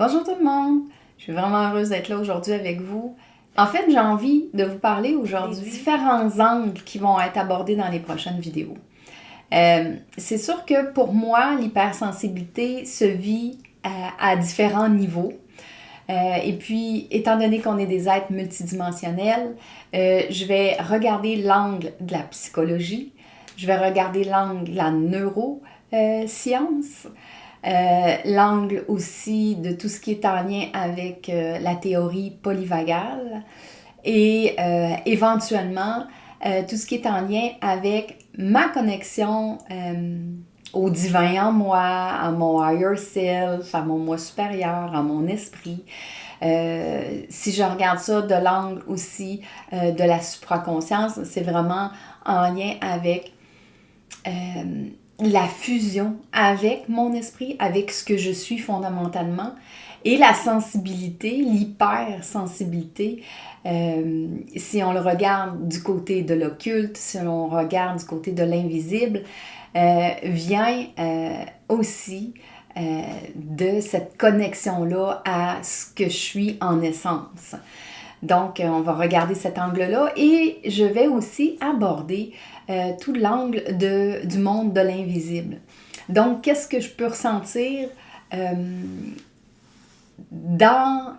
Bonjour tout le monde! Je suis vraiment heureuse d'être là aujourd'hui avec vous. En fait, j'ai envie de vous parler aujourd'hui des différents angles qui vont être abordés dans les prochaines vidéos. C'est sûr que pour moi, l'hypersensibilité se vit à différents niveaux. Et puis, étant donné qu'on est des êtres multidimensionnels, je vais regarder l'angle de la psychologie, je vais regarder l'angle de la neuroscience, l'angle aussi de tout ce qui est en lien avec la théorie polyvagale et éventuellement tout ce qui est en lien avec ma connexion au divin en moi, à mon higher self, à mon moi supérieur, à mon esprit. Si je regarde ça de l'angle aussi de la supraconscience, c'est vraiment en lien avec la fusion avec mon esprit, avec ce que je suis fondamentalement, et la sensibilité, l'hypersensibilité, si on le regarde du côté de l'occulte, si on le regarde du côté de l'invisible, vient aussi de cette connexion-là à ce que je suis en essence. Donc, on va regarder cet angle-là et je vais aussi aborder tout l'angle du monde de l'invisible. Donc, qu'est-ce que je peux ressentir dans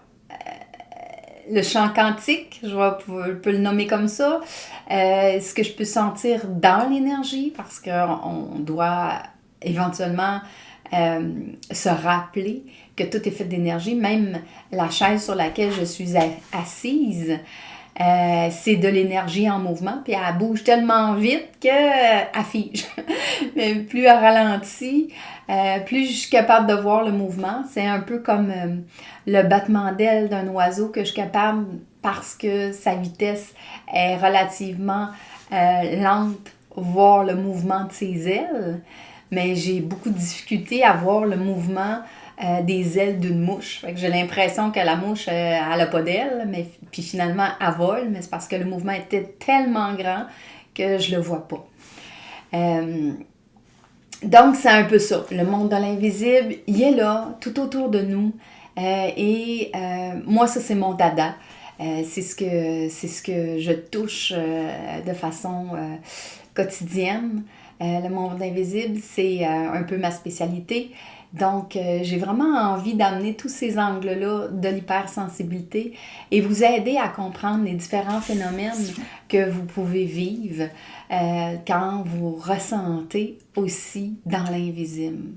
le champ quantique, je peux le nommer comme ça, ce que je peux sentir dans l'énergie, parce qu'on doit éventuellement se rappeler que tout est fait d'énergie, même la chaise sur laquelle je suis assise, c'est de l'énergie en mouvement, puis elle bouge tellement vite qu'elle fige. Plus elle ralentit, plus je suis capable de voir le mouvement. C'est un peu comme le battement d'ailes d'un oiseau que je suis capable, parce que sa vitesse est relativement lente, voir le mouvement de ses ailes. Mais j'ai beaucoup de difficulté à voir le mouvement des ailes d'une mouche. Fait que j'ai l'impression que la mouche, elle n'a pas d'ailes, mais puis finalement, elle vole, mais c'est parce que le mouvement était tellement grand que je le vois pas. Donc, c'est un peu ça. Le monde de l'invisible, il est là, tout autour de nous. Moi, ça, c'est mon dada. C'est ce que je touche de façon quotidienne. Le monde invisible, c'est un peu ma spécialité. Donc, j'ai vraiment envie d'amener tous ces angles-là de l'hypersensibilité et vous aider à comprendre les différents phénomènes que vous pouvez vivre quand vous ressentez aussi dans l'invisible.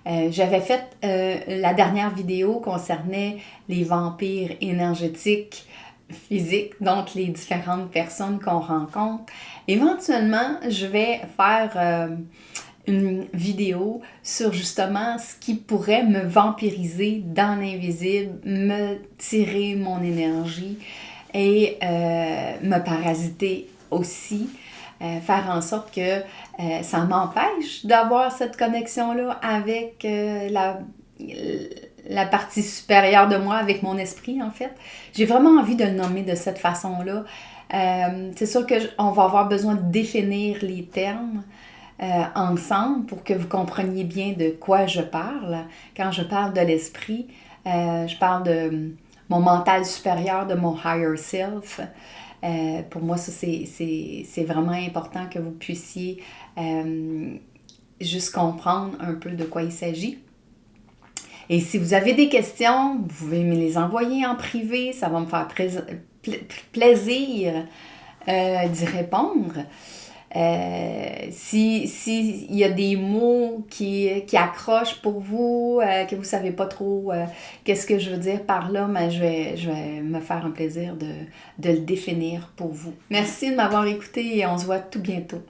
J'avais fait la dernière vidéo concernait les vampires énergétiques physiques, donc les différentes personnes qu'on rencontre. Éventuellement, je vais faire une vidéo sur justement ce qui pourrait me vampiriser dans l'invisible, me tirer mon énergie et me parasiter aussi. Faire en sorte que ça m'empêche d'avoir cette connexion-là avec la partie supérieure de moi, avec mon esprit en fait. J'ai vraiment envie de le nommer de cette façon-là. C'est sûr qu'on va avoir besoin de définir les termes ensemble pour que vous compreniez bien de quoi je parle. Quand je parle de l'esprit, je parle de mon mental supérieur, de mon higher self. Pour moi, ça, c'est vraiment important que vous puissiez juste comprendre un peu de quoi il s'agit. Et si vous avez des questions, vous pouvez me les envoyer en privé. Ça va me faire plaisir d'y répondre. S'il y a des mots qui accrochent pour vous, que vous ne savez pas trop qu'est-ce que je veux dire par là, mais je vais me faire un plaisir de le définir pour vous. Merci de m'avoir écouté et on se voit tout bientôt.